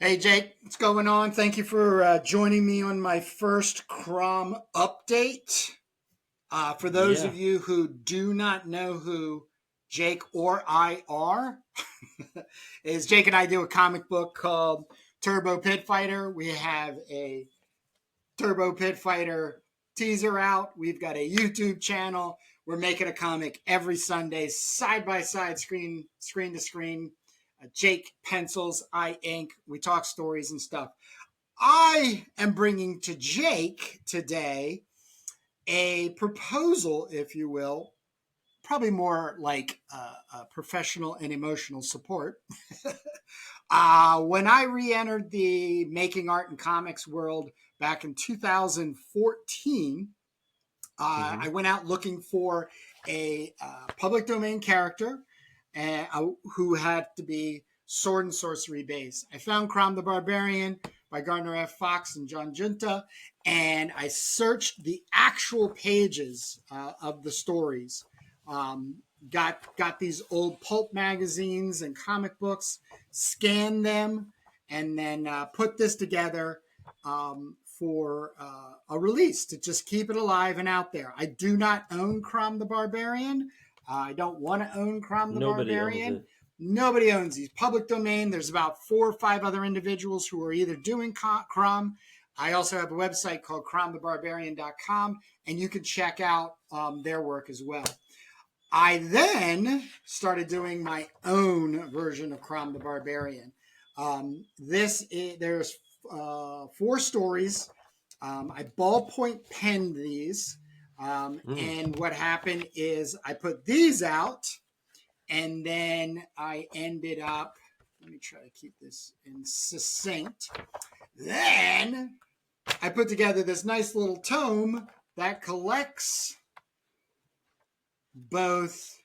Hey Jake, what's going on? Thank you for joining me on my first CROM update. For those of Yeah. you who do not know who Jake or I are, is Jake and I do a comic book called Turbo Pit Fighter. We have a Turbo Pit Fighter teaser out. We've got a YouTube channel. We're making a comic every Sunday, side by side, screen to screen. Jake pencils, I ink. We talk stories and stuff. I am bringing to Jake today a proposal, if you will, probably more like professional and emotional support. When I re entered the making art and comics world back in 2014, hmm I went out looking for a public domain character who had to be sword and sorcery based. I found CROM the Barbarian by Gardner F. Fox and John Junta, and I searched the actual pages of the stories. Um, got these old pulp magazines and comic books, scanned them, and then put this together for a release to just keep it alive and out there. I do not own CROM the Barbarian. I don't want to own CROM the Nobody owns Barbarian. it. Nobody owns these. Public domain. There's about 4 or 5 other individuals who are either doing CROM. I also have a website called cromthebarbarian.com, and you can check out their work as well. I then started doing my own version of CROM the Barbarian. There's 4 stories. I ballpoint penned these. Mm. And what happened is I put these out, and then I ended up, let me try to keep this in succinct. Then I put together this nice little tome that collects both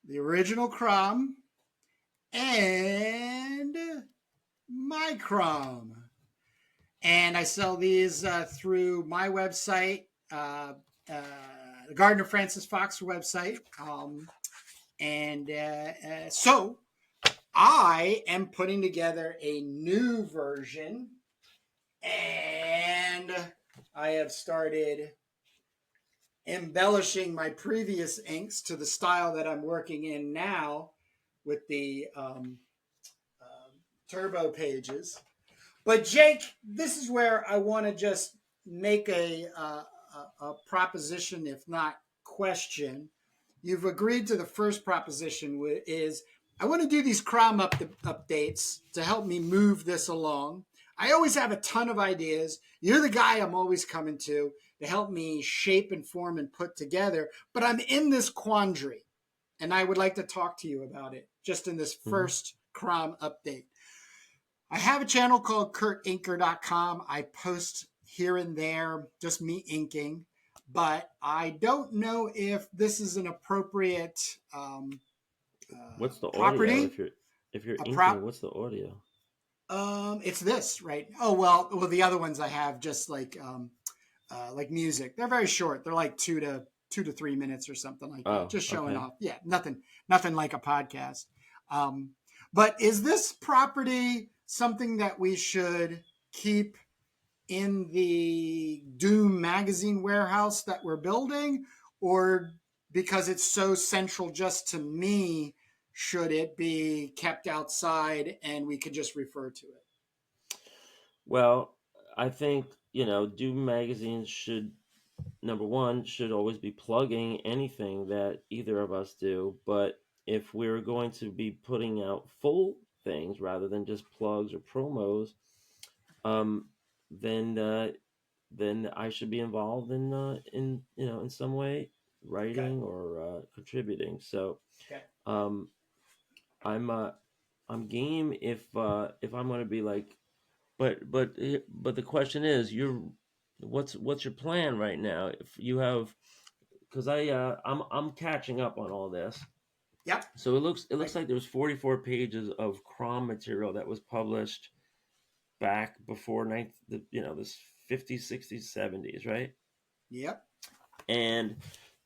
the original CROM and my CROM. And I sell these through my website, the Gardner Francis Fox website. So I am putting together a new version, and I have started embellishing my previous inks to the style that I'm working in now with the turbo pages. But Jake, this is where I want to just make a proposition, if not question. You've agreed to the first proposition, is I want to do these CROM updates to help me move this along. I always have a ton of ideas. You're the guy I'm always coming to help me shape and form and put together. But I'm in this quandary, and I would like to talk to you about it just in this hmm first CROM update. I have a channel called kurtinker.com. I post here and there, just me inking, but I don't know if this is an appropriate What's the audio? property. If you're A inking, prop. what's the audio? It's this, right? Oh well. The other ones I have just like music. They're very short. They're like 2 to 3 minutes or something like that. Oh, Just showing okay. off. Yeah, nothing like a podcast. Um, but is this property something that we should keep in the Doom magazine warehouse that we're building, or because it's so central just to me, should it be kept outside and we could just refer to it? Well, I think, Doom magazines should, number one, should always be plugging anything that either of us do. But if we're going to be putting out full things rather than just plugs or promos, um, then then I should be involved in some way, Okay. writing or contributing. So Okay. um, I'm I'm game if I'm going to be like, but the question is, what's your plan right now? If you have, because I'm catching up on all this. Yep. So it looks I, like there's 44 pages of CROM material that was published back before this 50s, 60s, 70s, right? yep. And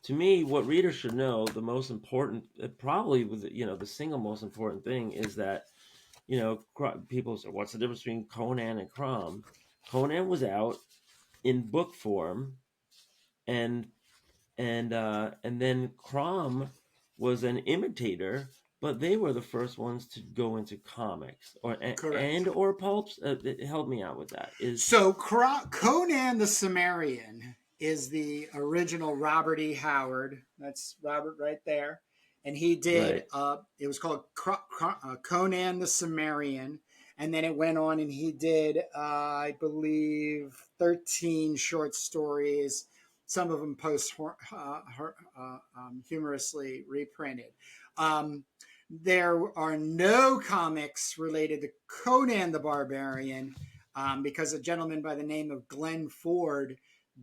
to me, what readers should know, the most important, probably the single most important thing is that people say, what's the difference between Conan and CROM? Conan was out in book form, and and then CROM was an imitator, but they were the first ones to go into comics Correct. and or pulps. Help me out with that. Is So Conan the Cimmerian is the original Robert E. Howard. That's Robert right there, and he did. right? It was called Conan the Cimmerian, and then it went on, and he did, I believe, 13 short stories. Some of them humorously reprinted. Um, there are no comics related to Conan the Barbarian, because a gentleman by the name of Glenn Ford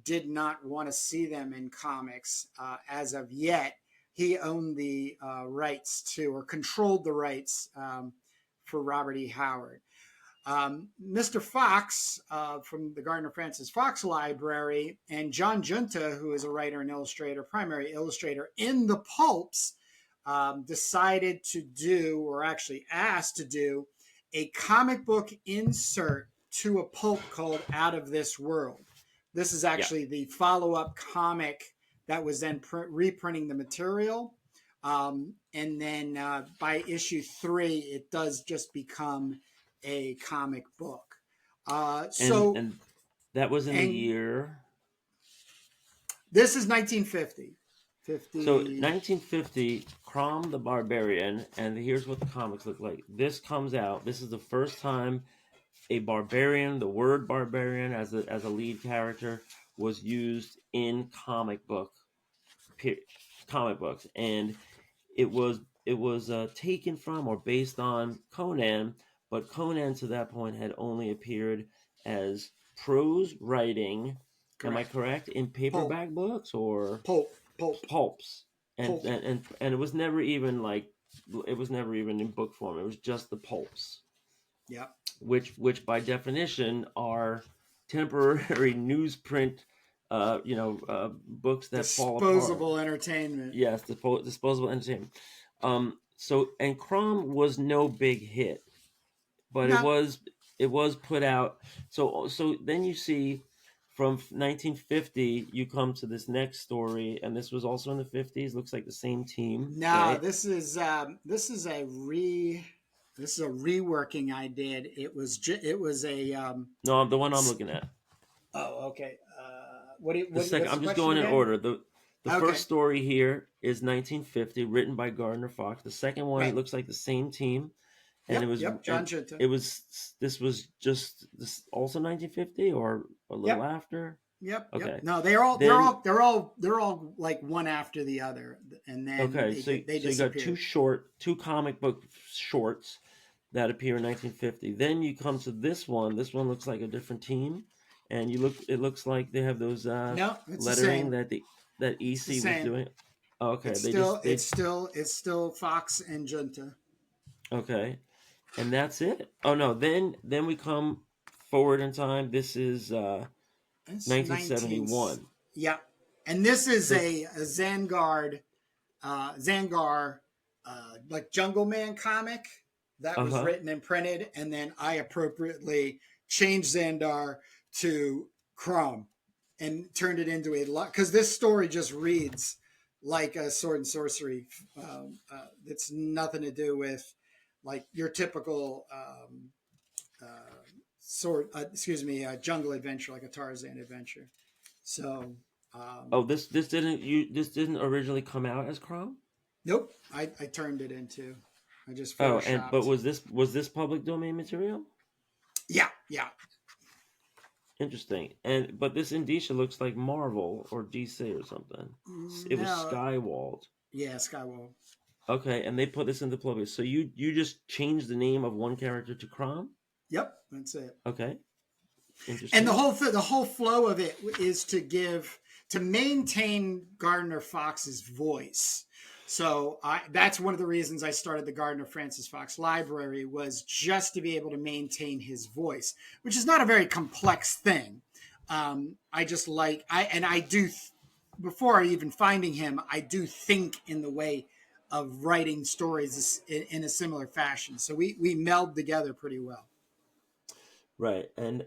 did not want to see them in comics as of yet. He owned the rights to, or controlled the rights for Robert E. Howard. Mr. Fox from the Gardner Francis Fox Library, and John Junta, who is a writer and illustrator, primary illustrator in the pulps, decided to do, or actually asked to do, a comic book insert to a pulp called Out of This World. This is Yeah, actually the follow up comic that was then reprinting the material. And then by issue 3, it does just become a comic book. So, and that was in the and year. this is 1950. So 50. 1950, CROM the Barbarian, and here's what the comics look like. This comes out. This is the first time a barbarian, the word barbarian as a lead character, was used in comic books, and it was taken from or based on Conan, but Conan to that point had only appeared as prose writing. Am I Correct. correct? In Pulp, paperback books or pulp, pulp, pulps, and pulp. and and, and it was never even in book form. It was just the pulps, Yep. which by definition are temporary newsprint, books that fall apart. Disposable entertainment. Yes, disposable entertainment. So and Crom was no big hit, but it No, was it was put out. So then you see from 1950 you come to this next story, and this was also in the 50s. Looks like the same team, no. right? This is a reworking I did. It was a No, the one I'm looking at. oh, okay. The second, What's the I'm just question going in again? order. The Okay. first story here is 1950, written by Gardner Fox. The second one Right. looks like the same team, and Yep. Yep. John Junta. it was this was just this also 1950 or a little Yep. after. Yep. Yep. Okay, No, then they're all like one after the other, and then okay, they so you got disappeared. two comic book shorts that appear in 1950. Then you come to this one. This one looks like a different team, and it looks like they have those No, it's the lettering same. that It's the EC was same. doing. Okay, It's still Fox and Junta. okay, and that's it. Oh no, then we come forward in time. This is It's 19. 1971. Yeah, and this is So a Zangar, like Jungle Man comic that was uh-huh. written and printed, and then I appropriately changed Xandar to Chrome and turned it into a lot, because this story just reads like a sword and sorcery. It's nothing to do with like your typical jungle adventure, like a Tarzan adventure. So, Oh, this didn't originally come out as Chrome? nope, I turned it into. I just Oh, and but photoshopped. was this public domain material? Yeah, yeah, Interesting. And but this Indicia looks like Marvel or DC or something. It was no, Skywald. yeah, Skywall. Okay, and they put this into Plobus. So you just changed the name of one character to Crom? Yep, that's it. Okay, And interesting. the whole flow of it is to maintain Gardner Fox's voice. So that's one of the reasons I started the Gardner Francis Fox Library, was just to be able to maintain his voice, which is not a very complex thing. I just like I do before even finding him, I do think in the way of writing stories in a similar fashion. So we meld together pretty well. Right. And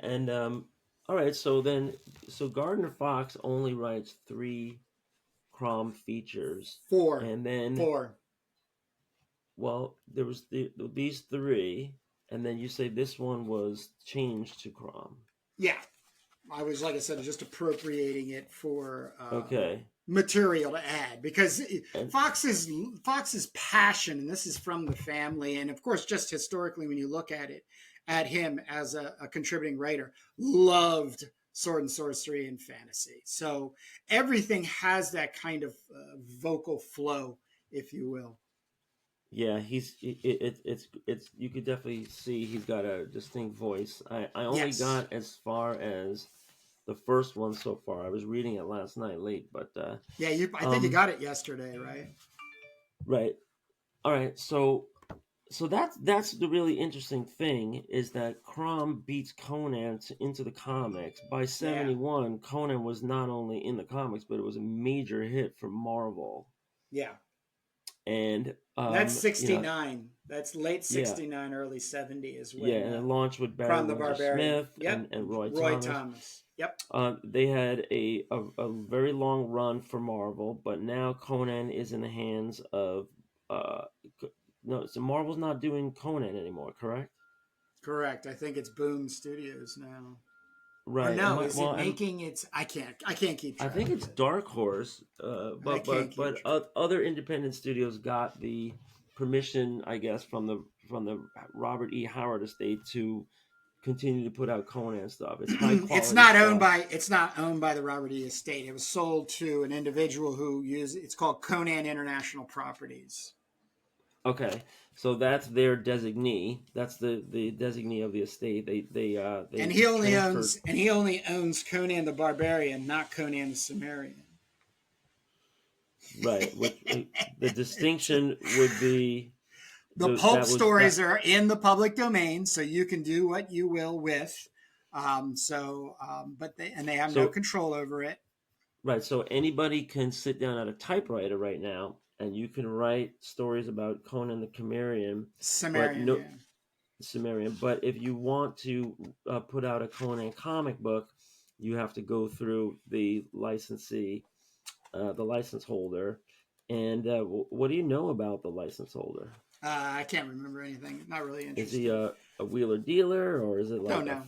all right, so then so Gardner Fox only writes 3 CROM features, Four, and then four. well, there was these 3, and then you say this one was changed to CROM. Yeah, I was, like I said, just appropriating it for Okay. material to add, because And Fox's passion, and this is from the family, and of course, just historically, when you look at it, at him as a contributing writer, loved sword and sorcery and fantasy. So everything has that kind of vocal flow, if you will. yeah, it's you could definitely see he's got a distinct voice. I only Yes. got as far as the first one so far. I was reading it last night late, but Yeah, I think you um got it yesterday, right? right. All right. So that's the really interesting thing is that Crom beats Conan into the comics. By Yeah. '71, Conan was not only in the comics, but it was a major hit for Marvel. Yeah. And That's you know, 69. That's late yeah, 69, early 70 is yeah, when and it launched with Barry CROM the Windsor Barbarian. Smith Yep. and Roy Roy Thomas. Thomas. Yep. They had a very long run for Marvel, but now Conan is in the hands of uh, no, so Marvel's not doing Conan anymore, correct? Correct. I think it's Boom Studios now. Or Right. no, is it And making its I can't keep I track think of it's it. Dark Horse, I can't keep track. other independent studios got the permission, I guess, from the Robert E. Howard estate to continue to put out Conan stuff. It's high quality stuff. It's not owned by the Robert E. Estate. It was sold to an individual who used it's called Conan International Properties. Okay, so that's their designee. That's the designee of the estate. And They transferred. he only owns Conan the Barbarian, not Conan the Cimmerian. Right, which the distinction would be The pulp that was stories that are in the public domain, so you can do what you will with. But they have no so control over it. right. So anybody can sit down at a typewriter right now, and you can write stories about Conan the Cimmerian, but Cimmerian, no yeah. Cimmerian. But if you want to put out a Conan comic book, you have to go through the licensee, the license holder. And what do you know about the license holder? I can't remember anything. Not really Is he interested. a wheeler dealer, or is it Don't like a know.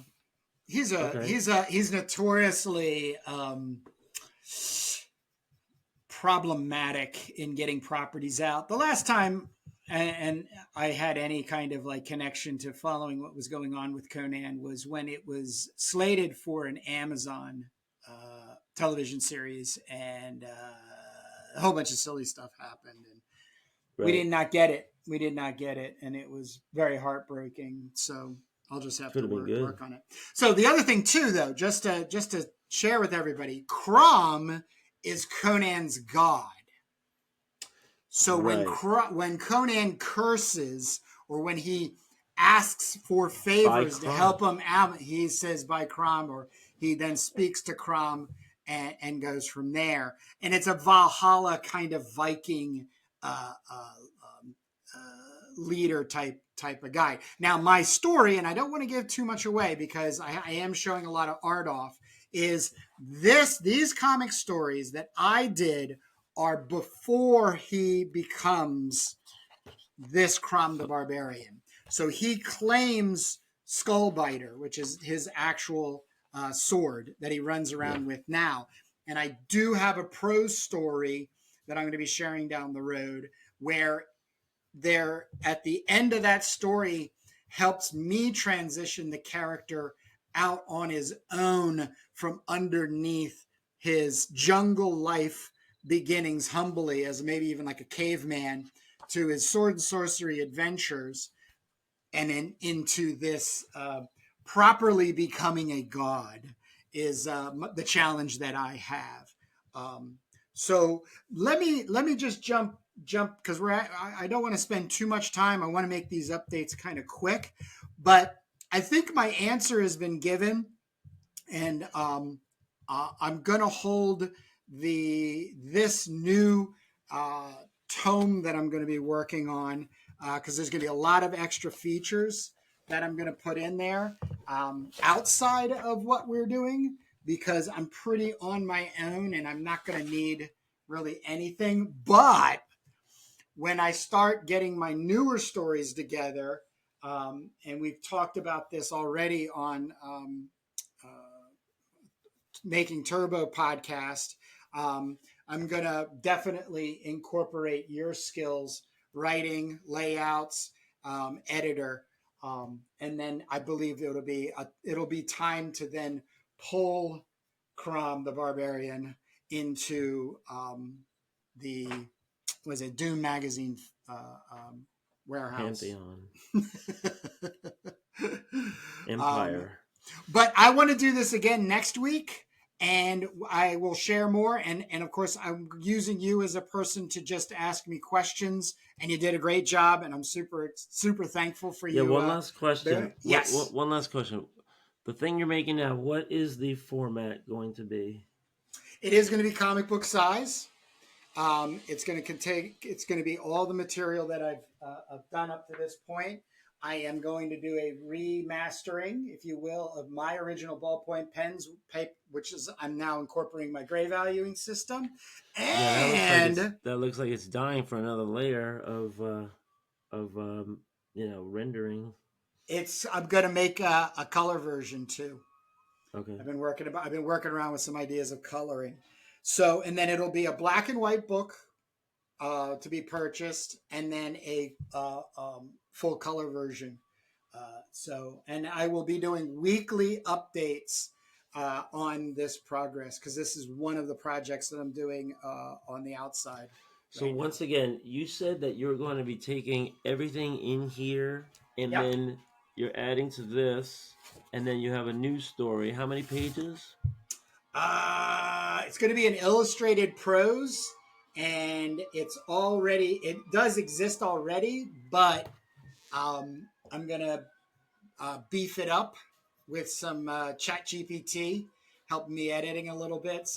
He's a okay? he's a he's notoriously problematic in getting properties out. The last time, and I had any kind of like connection to following what was going on with Conan, was when it was slated for an Amazon television series, and a whole bunch of silly stuff happened, and we Right. did not get it. We did not get it, and it was very heartbreaking. So I'll just have Could to have been good. work on it. So the other thing too, though, just to share with everybody, Crom is Conan's god. So Right. when Conan curses, or when he asks for By favors to Crom. help him out, he says by Crom, or he then speaks to Crom, and goes from there. And it's a Valhalla kind of Viking uh, uh, um, leader type of guy. Now, my story, and I don't want to give too much away because I am showing a lot of art off, is these comic stories that I did are before he becomes this CROM the Barbarian. So he claims Skullbiter, which is his actual sword that he runs Yeah. around with now. And I do have a prose story that I'm going to be sharing down the road, where there at the end of that story helps me transition the character out on his own from underneath his jungle life beginnings, humbly as maybe even like a caveman, to his sword and sorcery adventures, and then into this properly becoming a god is the challenge that I have. Um, so let me just jump, because I don't want to spend too much time. I want to make these updates kind of quick, but I think my answer has been given, and I'm gonna hold this new uh, tome that I'm going to be working on because there's going to be a lot of extra features that I'm going to put in there outside of what we're doing because I'm pretty on my own and I'm not going to need really anything. But when I start getting my newer stories together, and we've talked about this already on uh, Making Turbo podcast, I'm going to definitely incorporate your skills, writing, layouts, editor. And then I believe it'll be time to then pull CROM the Barbarian into the was it Doom magazine warehouse. Pantheon, um, Empire. but I want to do this again next week, and I will share more. And of course, I'm using you as a person to just ask me questions, and you did a great job, and I'm super thankful for Yeah, you. one last question. Yes, One last question. The thing you're making now, what is the format going to be? it is going to be comic book size. It's going to contain. It's going to be all the material that I've done up to this point. I am going to do a remastering, if you will, of my original ballpoint pens, which is I'm now incorporating my gray valuing system, Yeah, and that looks like it's dying for another layer of rendering. I'm going to make a color version too. Okay. I've been working around with some ideas of coloring. So, and then it'll be a black and white book to be purchased, and then a full color version. And I will be doing weekly updates on this progress because this is one of the projects that I'm doing on the outside So right now. once again, you said that you're going to be taking everything in here and Yep. then you're adding to this and then you have a new story. How many pages? It's going to be an illustrated prose, and it does exist already, but I'm going to beef it up with some chat GPT helping me editing a little bit,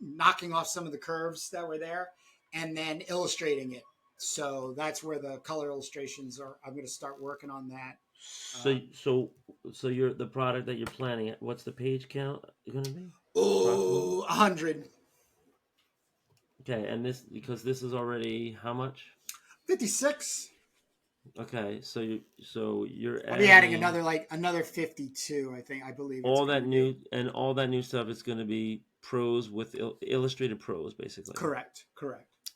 knocking off some of the curves that were there and then illustrating it. So that's where the color illustrations are. I'm going to start working on that. So so so you're the product that you're planning. What's the page count going to be? Approximately? 100. Okay, and this because this is already how much? 56. Okay, so you're I'll be adding adding another 52. I believe it's all going that to be. new stuff is going to be prose with illustrated prose basically. Correct.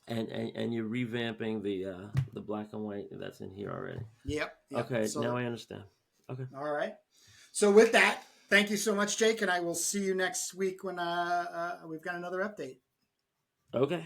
And you're revamping the black and white that's in here already. Yep. Okay, So now I understand. Okay. all right. So with that, thank you so much, Jake, and I will see you next week when we've got another update. Okay.